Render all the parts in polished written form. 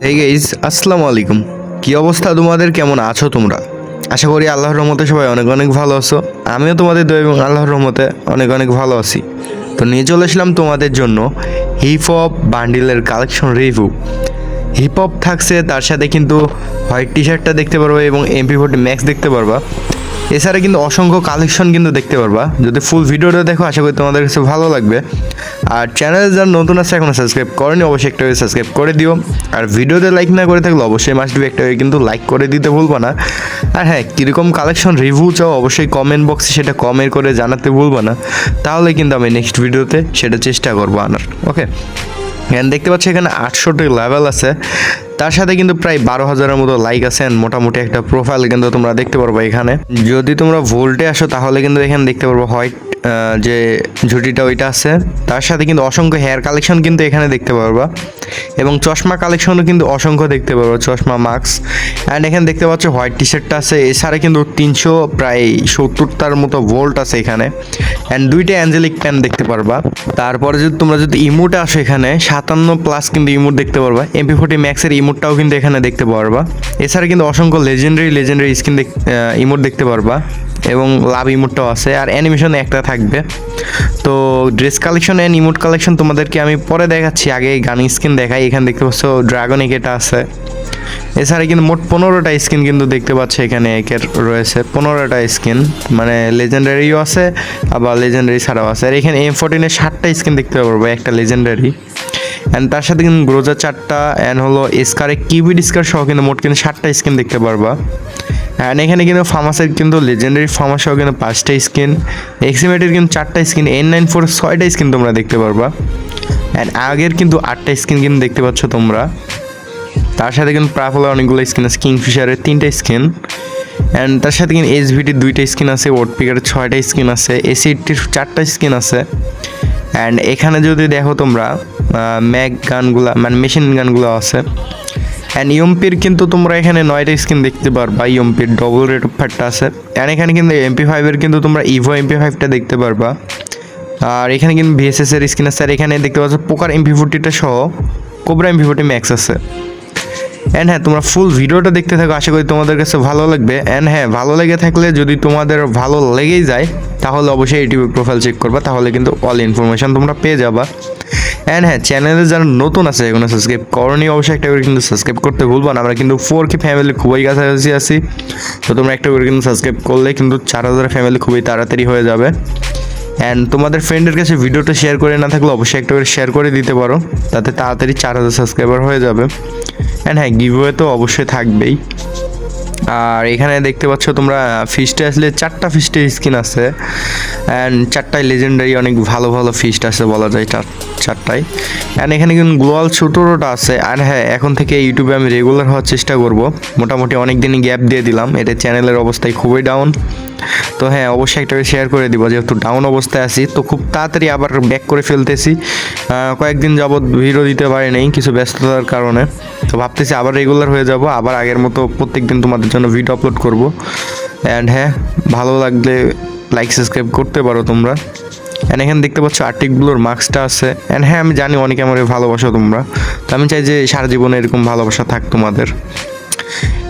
এই গাইজ আসসালামু আলাইকুম। কি অবস্থা তোমাদের, কেমন আছো তোমরা? আশা করি আল্লাহর রহমতে সবাই অনেক অনেক ভালো আছো। আমিও তোমাদের দয়া এবং আল্লাহর রহমতে অনেক অনেক ভালো আছি। তো নিয়ে চলে আসলাম তোমাদের জন্য হিপ হপ বান্ডিলের কালেকশন রিভিউ। হিপ হপ থাকছে, তার সাথে কিন্তু হোয়াইট টি শার্টটা দেখতে পারবা এবং MP40 ম্যাক্স দেখতে পারবা। এছাড়া কিন্তু অসংখ্য কালেকশন কিন্তু দেখতে পারবা। যদি ফুল ভিডিওটা দেখো আশা করি তোমাদের কাছে ভালো লাগবে। আর চ্যানেলে যারা নতুন আছে এখনও সাবস্ক্রাইব করেনি অবশ্যই একটা সাবস্ক্রাইব করে দিও। আর ভিডিওতে লাইক না করে থাকলে অবশ্যই মাস্ট বি একটা কিন্তু লাইক করে দিতে ভুলবা না। আর হ্যাঁ, কীরকম কালেকশন রিভিউ চাও অবশ্যই কমেন্ট বক্সে সেটা কমেন্ট করে জানাতে ভুলবা না, তাহলে কিন্তু আমি নেক্সট ভিডিওতে সেটা চেষ্টা করবো আনার। ওকে, দেখতে পাচ্ছি এখানে 800টি লেভেল আছে, তার সাথে কিন্তু প্রায় 12,000-এর মতো লাইক আছে। মোটামুটি একটা প্রোফাইল কিন্তু তোমরা দেখতে পারবো এখানে। যদি তোমরা ভোল্টে আসো তাহলে কিন্তু এখানে দেখতে পারবো হোয়াইট যে ঝুটিটা ওইটা আছে, তার সাথে কিন্তু অসংখ্য হেয়ার কালেকশন কিন্তু এখানে দেখতে পারবা এবং চশমা কালেকশনও কিন্তু অসংখ্য দেখতে পারবো, চশমা মাস্ক। অ্যান্ড এখানে দেখতে পাচ্ছ হোয়াইট টি শার্টটা আছে। এছাড়া কিন্তু 300 প্রায় 70টার মতো ভোল্ট আছে এখানে। অ্যান্ড দুইটা অ্যাঞ্জেলিক প্যান দেখতে পারবা। তারপরে যদি তোমরা ইমোটে আসো এখানে 57+ কিন্তু ইমোট দেখতে পারবা। MP40 ম্যাক্সের ইমোটটাও কিন্তু এখানে দেখতে পারবা। এছাড়া কিন্তু অসংখ্য লেজেন্ডারি স্কিন ইমোট দেখতে পারবা এবং লাভ ইমোটটাও আছে। আর অ্যানিমেশন একটা থাকবে। তো dress collection and emote collection তোমাদেরকে আমি পরে দেখাচ্ছি, আগে গান স্কিন দেখাই। এখানে দেখতে পাচ্ছ ড্রাগন একেটা আছে। এছাড়া কিন্তু মোট 15টা স্কিন কিন্তু দেখতে পাচ্ছ এখানে একের রয়েছে 15টা স্কিন, মানে লেজেন্ডারিও আছে আবার লেজেন্ডারি ছাড়াও আছে। আর এখানে M14-এর 7টা স্কিন দেখতে পারবো, একটা লেজেন্ডারি। অ্যান্ড তার সাথে কিন্তু গ্রোজা 4টা অ্যান্ড হলো স্কারে কিউবিড স্কার সহ কিন্তু মোট কিন্তু 7টা স্কিন দেখতে পারবা। অ্যান্ড এখানে কিন্তু ফার্মাসের কিন্তু লেজেন্ডারি ফার্মাস সহ কিন্তু 5টা স্কিন, এক্সিমেটের কিন্তু 4টা স্কিন, N94 6টা স্কিন তোমরা দেখতে পারবা। অ্যান্ড আগের কিন্তু 8টা স্কিন কিন্তু দেখতে পাচ্ছ তোমরা। তার সাথে কিন্তু প্রাফলের অনেকগুলো স্কিন আছে, কিংফিশারের 3টা স্কিন। অ্যান্ড তার সাথে কিন্তু SVTর 2টা স্কিন আছে, ওয়ার্ডপিকারের 6টা স্কিন আছে, AC80-র 4টা স্কিন আছে। অ্যান্ড এখানে যদি দেখো তোমরা ম্যাগ গানগুলা মানে মেশিন গানগুলো আছে। অ্যান্ড ইউএমপির কিন্তু তোমরা এখানে 9টা স্কিন দেখতে পারবা, ইউএমপির ডবল রেট অফ ফায়ারটা আছে। অ্যান্ড এখানে কিন্তু MP5-এর কিন্তু তোমরা ইভো MP5টা দেখতে পারবা। আর এখানে কিন্তু VSS-এর স্কিন আছে। আর এখানে দেখতে পাচ্ছ পোকার MP40টা সহ কোবরা MP40 ম্যাক্স আছে। অ্যান্ড হ্যাঁ, তোমরা ফুল ভিডিওটা দেখতে থাকো, আশা করি তোমাদের কাছে ভালো লাগবে। অ্যান্ড হ্যাঁ, ভালো লেগে থাকলে যদি তোমাদের ভালো লেগেই যায় তাহলে অবশ্যই ইউটিউবে প্রোফাইল চেক করবা, তাহলে কিন্তু অল ইনফরমেশন তোমরা পেয়ে যাবা। অ্যান্ড হ্যাঁ, চ্যানেলে যারা নতুন আছে এখনো সাবস্ক্রাইব করনি অবশ্যই একটা করে কিন্তু সাবস্ক্রাইব করতে ভুলবা না। আমরা কিন্তু 4K ফ্যামিলি খুবই কাছাকাছি আছি, তো তোমরা একটা করে কিন্তু সাবস্ক্রাইব করলে কিন্তু 4,000 ফ্যামিলি খুবই তাড়াতাড়ি হয়ে যাবে। অ্যান্ড তোমাদের ফ্রেন্ডের কাছে ভিডিওটা শেয়ার করে না থাকলে অবশ্যই একটা করে শেয়ার করে দিতে পারো, তাতে তাড়াতাড়ি 4,000 সাবস্ক্রাইবার হয়ে যাবে। অ্যান্ড হ্যাঁ, গিভওয়ে তো অবশ্যই থাকবেই। আর এখানে দেখতে পাচ্ছ তোমরা ফিস্টে আসলে 4টা ফিস্টের স্কিন আছে। অ্যান্ড 4টাই লেজেন্ডারি, অনেক ভালো ভালো ফিস্ট আছে বলা যায় 4টাই। অ্যান্ড এখানে কিন্তু গ্লোবাল 17টা আছে। আর হ্যাঁ, এখন থেকে ইউটিউবে আমি রেগুলার হওয়ার চেষ্টা করব। মোটামুটি অনেক দিনই গ্যাপ দিয়ে দিলাম, এটা চ্যানেলের অবস্থায় খুবই ডাউন। তো হ্যাঁ, অবশ্যই একটা শেয়ার করে দিব, যেহেতু ডাউন অবস্থায় আছি তো খুব তাড়াতাড়ি আবার ব্যাক করে ফেলতেছি। কয়েকদিন যাবৎ ভিডিও দিতে পারি নাই কিছু ব্যস্ততার কারণে, তো ভাবতেছি আবার রেগুলার হয়ে যাব, আবার আগের মতো প্রত্যেক দিন তোমাদের জন্য ভিডিও আপলোড করব। অ্যান্ড হ্যাঁ, ভালো লাগলে লাইক সাবস্ক্রাইব করতে পারো তোমরা। অ্যান্ড এখানে দেখতে পাচ্ছ আর্টিকগুলোর মার্কসটা আছে। অ্যান্ড হ্যাঁ, আমি জানি অনেকে আমার ভালোবাসো তোমরা, তো আমি চাই যে সারা জীবনে এরকম ভালোবাসা থাক তোমাদের।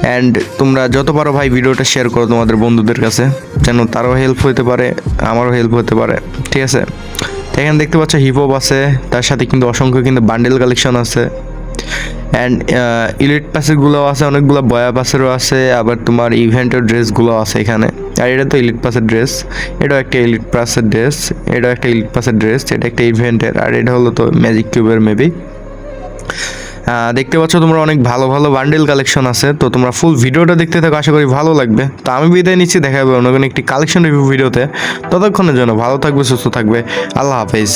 অ্যান্ড তোমরা যত পারো ভাই ভিডিওটা শেয়ার করো তোমাদের বন্ধুদের কাছে, যেন তারও হেল্প হতে পারে আমারও হেল্প হতে পারে, ঠিক আছে? তো এখানে দেখতে পাচ্ছ হিপ হপ আছে, তার সাথে কিন্তু অসংখ্য কিন্তু বান্ডেল কালেকশন আছে। অ্যান্ড ইলিট পাসেরগুলোও আছে, অনেকগুলো বয়া পাসেরও আছে, আবার তোমার ইভেন্টের ড্রেসগুলো আছে এখানে। আর এটা তো ইলিট পাসের ড্রেস, এটাও একটা ইলিট পাসের ড্রেস, এটাও একটা ইলিট পাসের ড্রেস, এটা একটা ইভেন্টের। আর এটা হলো তো ম্যাজিক কিউবের মেবি। দেখতে পাচ্ছ তোমরা অনেক ভালো ভালো বান্ডেল কালেকশন আছে, তো তোমরা ফুল ভিডিওটা দেখতে থাকো, আশা করি ভালো লাগবে। তো আমি বিদায় নিচ্ছি, দেখা হবে অন্য কোনো একটি কালেকশন রিভিউ ভিডিওতে। ততক্ষণের জন্য ভালো থাকবে, সুস্থ থাকবে, আল্লাহ হাফেজ।